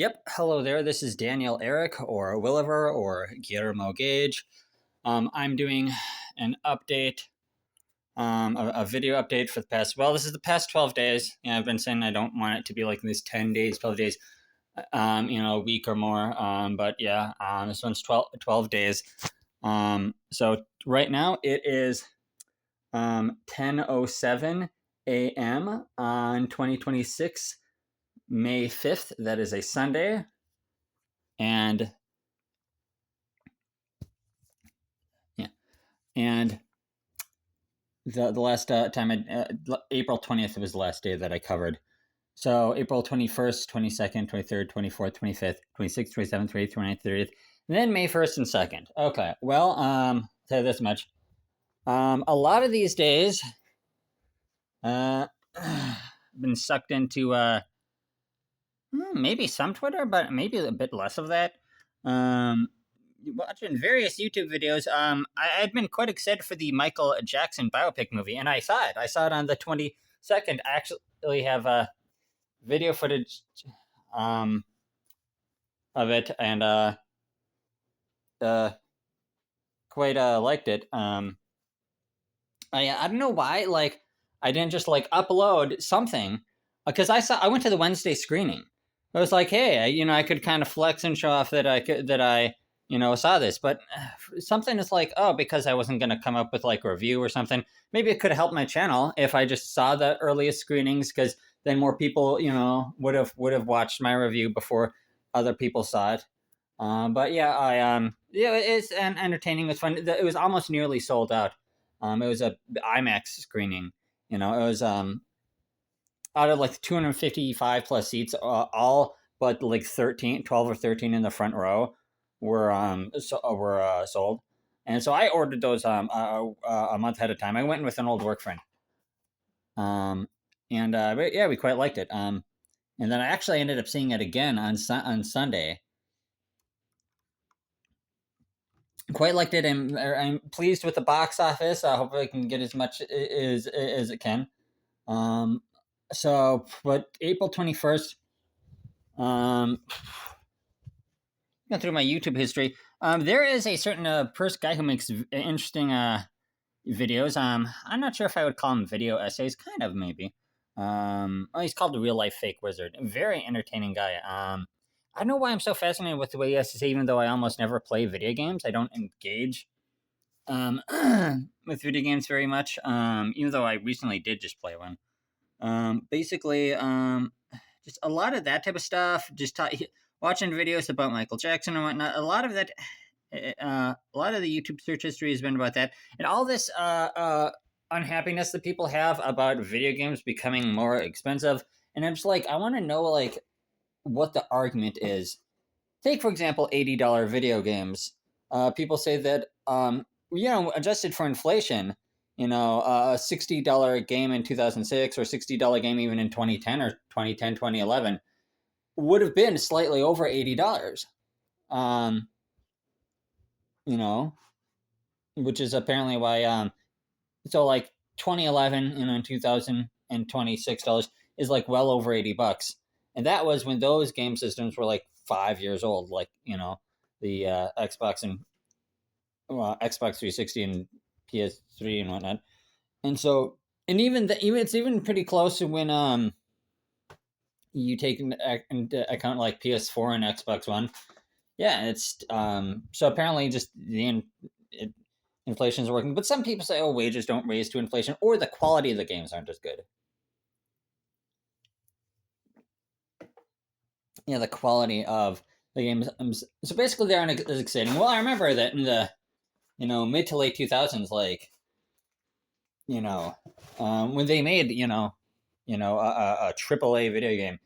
Yep, hello there. This is Daniel Eric or Williver or Guillermo Gage. I'm doing an update, a video update for the past, this is the past 12 days. Yeah, I've been saying I don't want it to be like these 10 days, 12 days, a week or more. But yeah, this one's 12 days. So right now it is 10:07 a.m. on 2026 May 5th. That is a Sunday. And the last time, April 20th was the last day that I covered. So April 21st, 22nd, 23rd, 24th, 25th, 26th, 27th, 28th, 29th, 30th, and then May 1st and 2nd. Okay, well, I'll tell you this much. A lot of these days, been sucked into maybe some Twitter, but maybe a bit less of that. Watching various YouTube videos. I'd been quite excited for the Michael Jackson biopic movie, and I saw it. I saw it on the 22nd. I actually have video footage of it, and quite liked it. I don't know why, like, I didn't just like upload something, because I went to the Wednesday screening. I was like, hey, I could kind of flex and show off that I saw this, but something is like, because I wasn't going to come up with like a review or something. Maybe it could help my channel if I just saw the earliest screenings, because then more people, would have watched my review before other people saw it. But yeah, it's entertaining. It was fun. It was almost nearly sold out. It was a IMAX screening. It was out of like 255 plus seats, all but like 12 or 13 in the front row were sold, and so I ordered those a month ahead of time. I went with an old work friend, but yeah, we quite liked it. And then I actually ended up seeing it again on Sunday. Quite liked it, and I'm pleased with the box office. I hope I can get as much as it can. So, but April 21st, going through my YouTube history, there is a certain guy who makes interesting videos. I'm not sure if I would call him video essays, kind of maybe. He's called the Real Life Fake Wizard. Very entertaining guy. I don't know why I'm so fascinated with the way he has to say, even though I almost never play video games. I don't engage with video games very much, even though I recently did just play one. Basically, just a lot of that type of stuff. Just watching videos about Michael Jackson and whatnot. A lot of that, a lot of the YouTube search history has been about that, and all this unhappiness that people have about video games becoming more expensive. And I'm just like, I want to know like what the argument is. Take for example, $80 video games. People say that adjusted for inflation, a $60 game in 2006 or $60 game even in 2010 or 2010, 2011 would have been slightly over $80. Which is apparently why, so like 2011, in $2026 is like well over $80. And that was when those game systems were like 5 years old, like, the Xbox and Xbox 360 and PS3 and whatnot. And so, and it's even pretty close to when you take into account like PS4 and Xbox One. Yeah, it's so apparently just inflation is working. But some people say, wages don't raise to inflation, or the quality of the games aren't as good. Yeah, the quality of the games. So basically, they aren't as exciting. Well, I remember that in the mid to late 2000s, like when they made a AAA video game,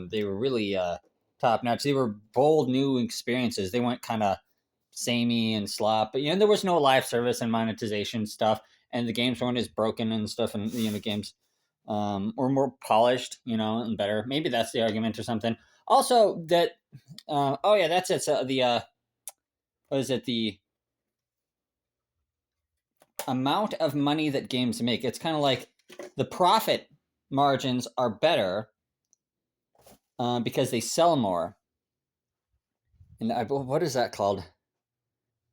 they were really top notch. They were bold new experiences. They weren't kind of samey and slop, but there was no live service and monetization stuff, and the games weren't as broken and stuff, and games were more polished, and better. Maybe that's the argument or something. Also, that that's it. So the what is it? The amount of money that games make. It's kind of like the profit margins are better because they sell more. And what is that called?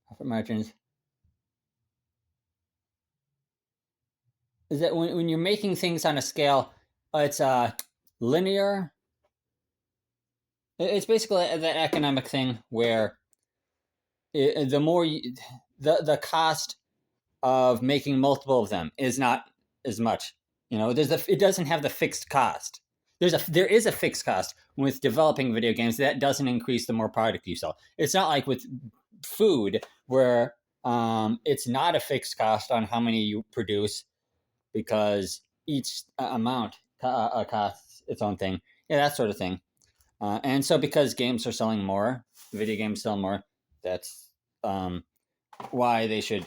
Profit margins. Is that when you're making things on a scale, it's linear. It's basically that economic thing where the more the cost of making multiple of them is not as much. It doesn't have the fixed cost. There is a fixed cost with developing video games that doesn't increase the more product you sell. It's not like with food where it's not a fixed cost on how many you produce because each amount costs its own thing. Yeah, that sort of thing. And so because games are selling more, video games sell more. That's why they should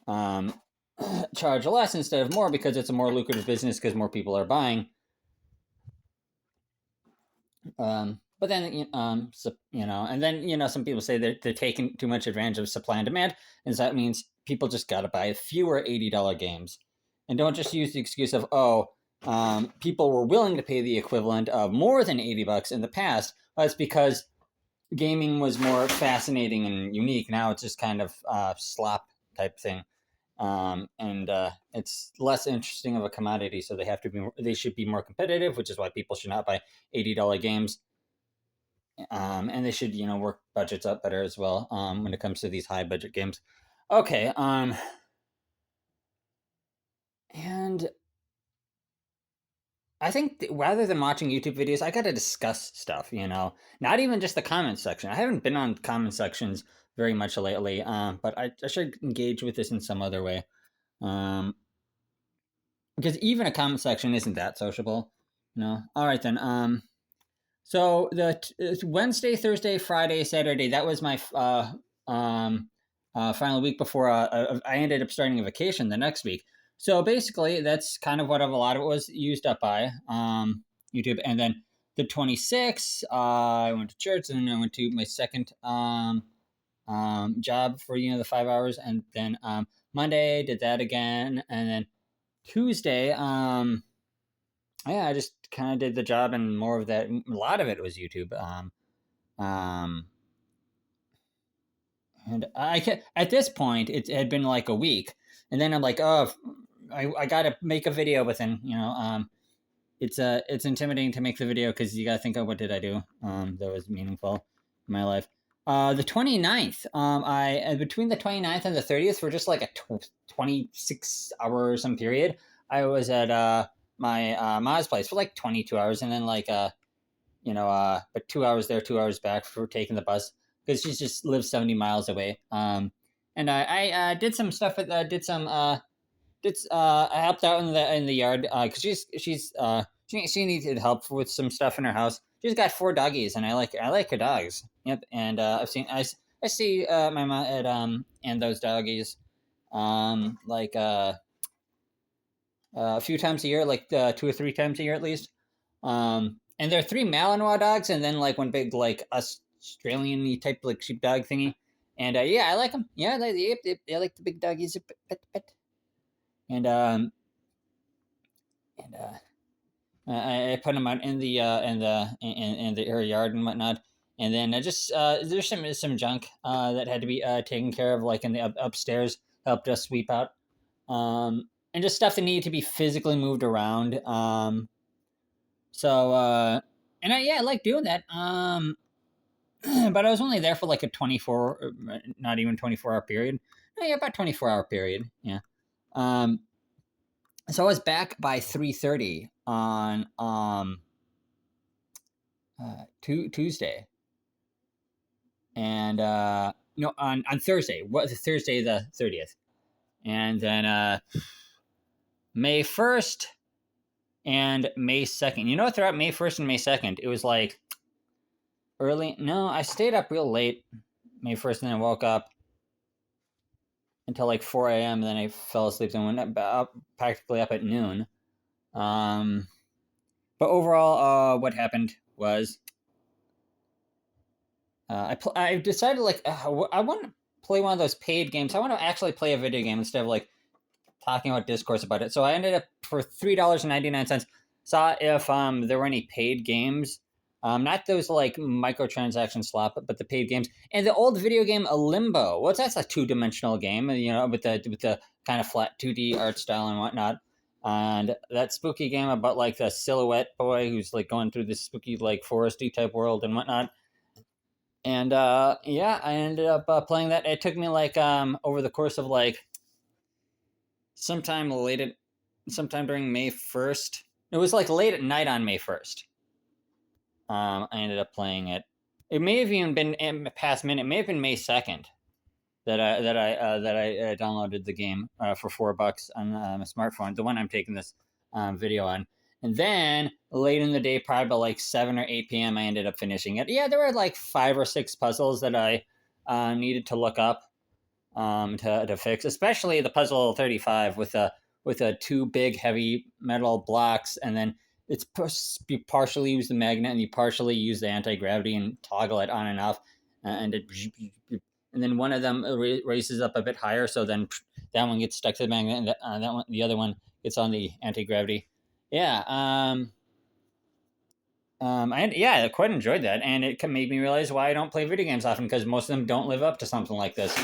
charge less instead of more, because it's a more lucrative business because more people are buying. But then, and then, some people say they're taking too much advantage of supply and demand. And so that means people just got to buy fewer $80 games. And don't just use the excuse of, people were willing to pay the equivalent of more than $80 in the past. Well, that's because gaming was more fascinating and unique. Now it's just kind of slop type thing. And it's less interesting of a commodity, so they should be more competitive, which is why people should not buy $80 games. And they should, work budgets up better as well when it comes to these high budget games. Okay. And I think rather than watching YouTube videos, I got to discuss stuff, not even just the comment section. I haven't been on comment sections very much lately, but I should engage with this in some other way. Because even a comment section isn't that sociable, All right, then. So it's Wednesday, Thursday, Friday, Saturday, that was my final week before I ended up starting a vacation the next week. So basically, that's kind of what a lot of it was used up by YouTube. And then the 26th, I went to church, and then I went to my second job for the 5 hours, and then Monday did that again, and then Tuesday, I just kind of did the job, and more of that. A lot of it was YouTube. And at this point, it had been like a week, and then I'm like, oh, I got to make a video within, it's intimidating to make the video because you got to think of what did I do that was meaningful in my life. The 29th, between the 29th and the 30th, for just like a 26 hour or some period, I was at my mom's place for like 22 hours, and then like but 2 hours there, 2 hours back for taking the bus because she just lives 70 miles away. And I did some stuff with I helped out in the yard because she needed help with some stuff in her house. She's got 4 doggies, and I like her dogs. Yep, and I see my mom at and those doggies like a few times a year, like 2 or 3 times a year at least. And there are 3 Malinois dogs, and then like one big like Australian type like sheepdog thingy. And I like them. Yeah, they like the big doggies. And I put them out in the yard and whatnot. And then I just there's some junk that had to be taken care of, like in the upstairs. Helped us sweep out, and just stuff that needed to be physically moved around. So I like doing that. But I was only there for like a 24, not even 24-hour period. Yeah, about 24-hour period. Yeah. So I was back by 3:30 on Tuesday, and on Thursday. What Thursday the 30th, and then May 1st and May 2nd. Throughout May 1st and May 2nd, it was like early. No, I stayed up real late May 1st, and then I woke up until like 4 a.m. and then I fell asleep and went practically up at noon. But overall, what happened was I decided like I want to play one of those paid games. I want to actually play a video game instead of like talking about discourse about it. So I ended up for $3.99. Saw if there were any paid games Not those like microtransaction slop, but the paid games. And the old video game Limbo. Well, that's a 2-dimensional game, with the kind of flat 2D art style and whatnot. And that spooky game about like the silhouette boy who's like going through this spooky like foresty type world and whatnot. And yeah, I ended up playing that. It took me like over the course of like sometime during May 1st. It was like late at night on May 1st. I ended up playing it. It may have even been past minute. It may have been May 2nd that I downloaded the game for $4 on a smartphone, the one I'm taking this video on. And then late in the day, probably about like 7 or 8 p.m., I ended up finishing it. Yeah, there were like 5 or 6 puzzles that I needed to look up to fix, especially the puzzle 35 with the 2 big heavy metal blocks, and then it's you partially use the magnet and you partially use the anti-gravity and toggle it on and off, and then one of them raises up a bit higher, so then that one gets stuck to the magnet, and the other one gets on the anti-gravity. Yeah, I quite enjoyed that, and it made me realize why I don't play video games often, because most of them don't live up to something like this.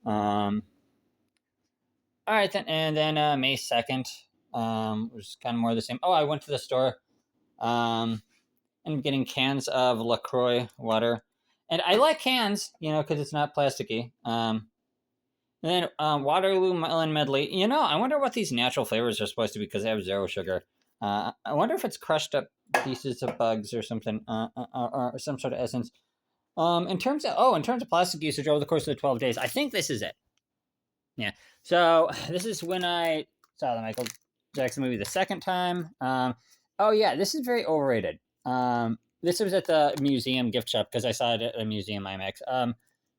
All right, then, and then May 2nd, was kind of more of the same. Oh, I went to the store, and getting cans of LaCroix water, and I like cans, because it's not plasticky. And then Waterloo Melon Medley. I wonder what these natural flavors are supposed to be, because they have 0 sugar. I wonder if it's crushed up pieces of bugs or something, or some sort of essence. In terms of plastic usage over the course of the 12 days, I think this is it. Yeah. So this is when I saw the Michael Jackson movie the second time. Oh yeah, this is very overrated. This was at the museum gift shop, because I saw it at a museum IMAX.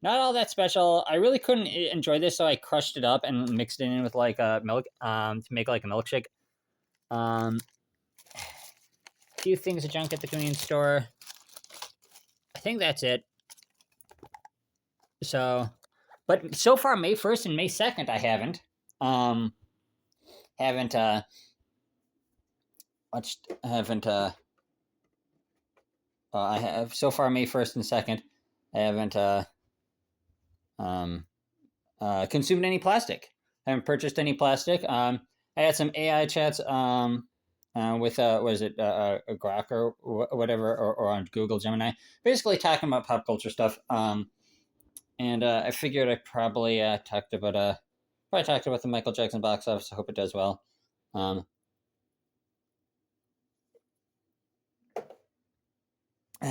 Not all that special. I really couldn't enjoy this, so I crushed it up and mixed it in with like milk to make like a milkshake. A few things of junk at the convenience store. I think that's it. So, but so far May 1st and May 2nd, I haven't I have so far May 1st and 2nd, I haven't consumed any plastic. I haven't purchased any plastic. I had some AI chats with a Grok or whatever, or on Google Gemini, basically talking about pop culture stuff. And I figured I probably talked about the Michael Jackson box office. I hope it does well. I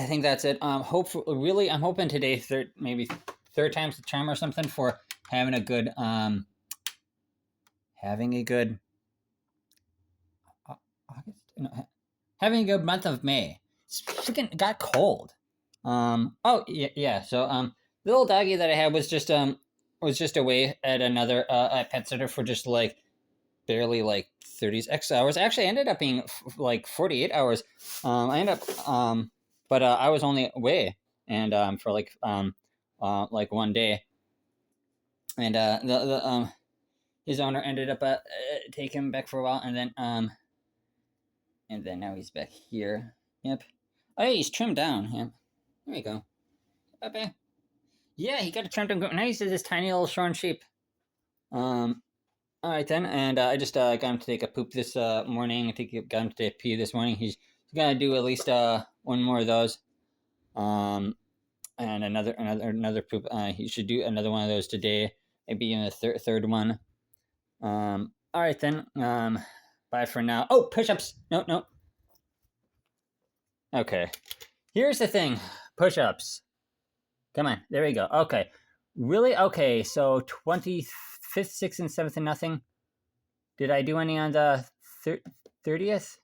think that's it. Hopefully, I'm hoping today, maybe third time's the charm or something, for having a good having a good month of May. It's freaking got cold. Oh yeah. So the little doggy that I had was just away at another pet sitter for just like barely like 36 hours. Actually, ended up being like 48 hours. I ended up but I was only away and for like 1 day, and the his owner ended up taking him back for a while, and then now he's back here. Yep. Oh yeah, he's trimmed down. Yep. There we go. Bye. Yeah, he got it trimmed down. Now he's this tiny little shorn sheep. All right then, and I just got him to take a poop this morning. Got him to take a pee this morning. He's gonna do at least one more of those. And another poop. He should do another one of those today. Maybe in the third one. All right then. Bye for now. Oh, push-ups. No. Okay. Here's the thing. Push-ups. Come on. There we go. Okay. Really? Okay. So 25th, 6th, and 7th, and nothing. Did I do any on the 30th?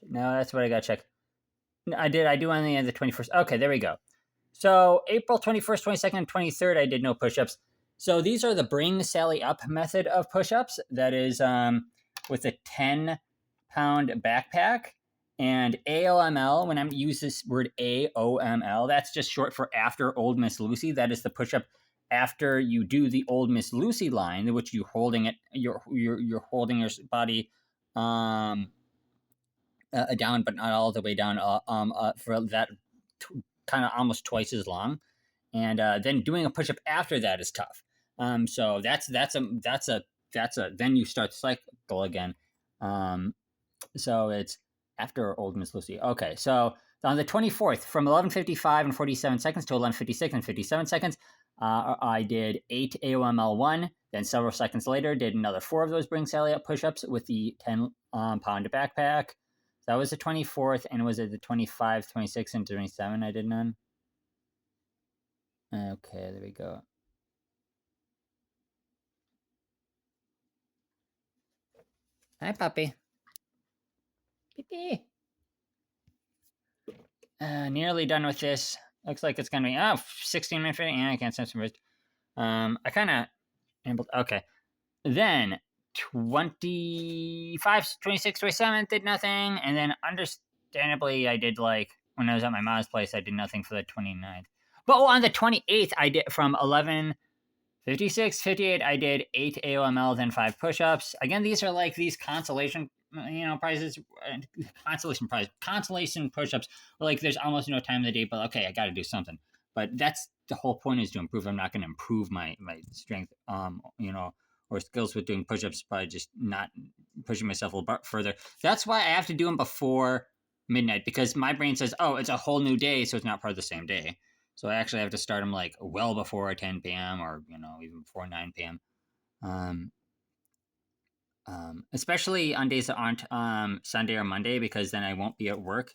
No, that's what I gotta check. I did. I do on the 21st. Okay, there we go. So April 21st, 22nd, and 23rd, I did no push-ups. So these are the BringSallyUp method of push-ups. That is with a 10-pound backpack. And AOML, when I use this word AOML, that's just short for After Old Miss Lucy. That is the push-up after you do the Old Miss Lucy line, which you're holding your body down, but not all the way down. For that kind of almost twice as long, and then doing a push up after that is tough. So that's a then you start the cycle again. So it's after Old Miss Lucy. Okay, so on the 24th, from 11:55 and 47 seconds to 11:56 and 57 seconds, I did 8 AOML1. Then several seconds later, did another 4 of those BringSallyUp push-ups with the 10-pound backpack. That was the 24th, and was it the 25, 26, and 27 I did none? Okay, there we go. Hi, puppy. Pee-pee. Nearly done with this. Looks like it's gonna be 16 minutes. Yeah, I can't sense some wrist. I kind of okay. Then 25, 26, 27 did nothing, and then understandably I did like when I was at my mom's place, I did nothing for the 29th. But on the 28th, I did from 11:56, 58, I did 8 AOML, then 5 push-ups. Again, these are like these consolation prizes, consolation push-ups. Like there's almost no time of the day, but okay, I got to do something. But that's the whole point, is to improve. I'm not going to improve my strength, or skills with doing push-ups by just not pushing myself a little bit further. That's why I have to do them before midnight, because my brain says, oh, it's a whole new day, so it's not part of the same day. So I actually have to start them like well before 10 p.m. or even before 9 p.m. Especially on days that aren't Sunday or Monday, because then I won't be at work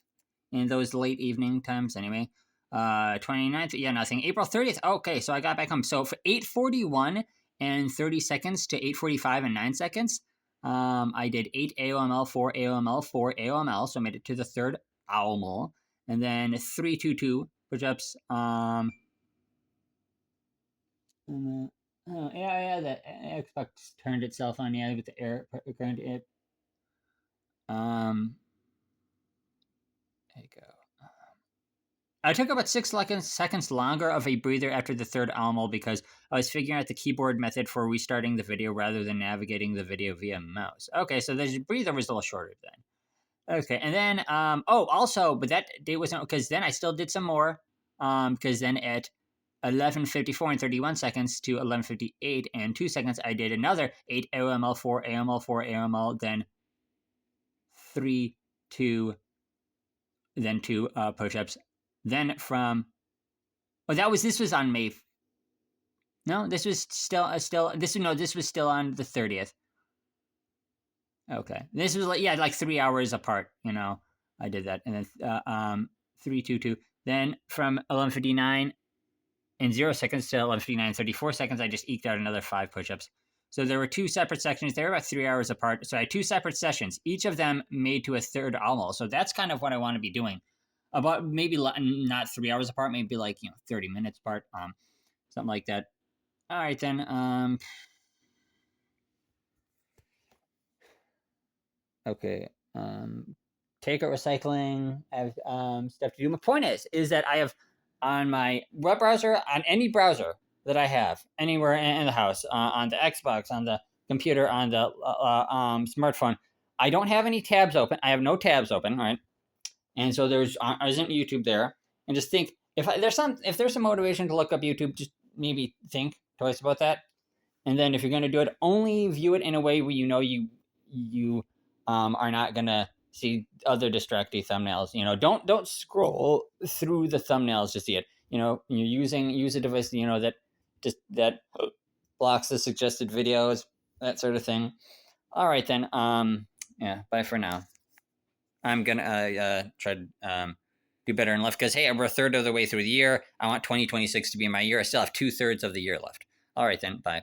in those late evening times anyway. 29th, yeah, nothing. April 30th, okay, so I got back home. So for 8:41 and 30 seconds to 8:45 and 9 seconds, I did 8 AOML, 4 AOML, 4 AOML, so I made it to the third AOML, and then 322 push-ups. The Xbox turned itself on, with the air current. There you go. I took about 6 seconds longer of a breather after the third AOML because I was figuring out the keyboard method for restarting the video rather than navigating the video via mouse. Okay, so the breather was a little shorter then. Okay, and then, also, but that day wasn't, because then I still did some more, because then at 11:54 and 31 seconds to 11:58 and 2 seconds, I did another 8 AOML, 4 AOML, 4 AOML, then 3, 2, then 2 push-ups. Then from, this was on May. No, this was still this was still on the 30th. Okay, this was like 3 hours apart. I did that, and then 3, 2, 2. Then from 11:59 and 0 seconds to 11:59 and 34 seconds, I just eked out another 5 push-ups. So there were 2 separate sections. They were about 3 hours apart. So I had 2 separate sessions, each of them made to a third AOML. So that's kind of what I want to be doing. About maybe not 3 hours apart, maybe 30 minutes apart, something like that. All right then. Okay. Takeout recycling. I have stuff to do. My point is that I have on my web browser, on any browser that I have anywhere in the house, on the Xbox, on the computer, on the smartphone, I don't have any tabs open. I have no tabs open, right? And so there isn't YouTube there. And just think, if there's some motivation to look up YouTube, just maybe think twice about that. And then if you're going to do it, only view it in a way where you are not going to see other distracting thumbnails. Don't scroll through the thumbnails to see it. Use a device that blocks the suggested videos, that sort of thing. All right then. Bye for now. I'm gonna try to do better in life, because hey, we're a third of the way through the year. I want 2026 to be my year. I still have 2/3 of the year left. All right then. Bye.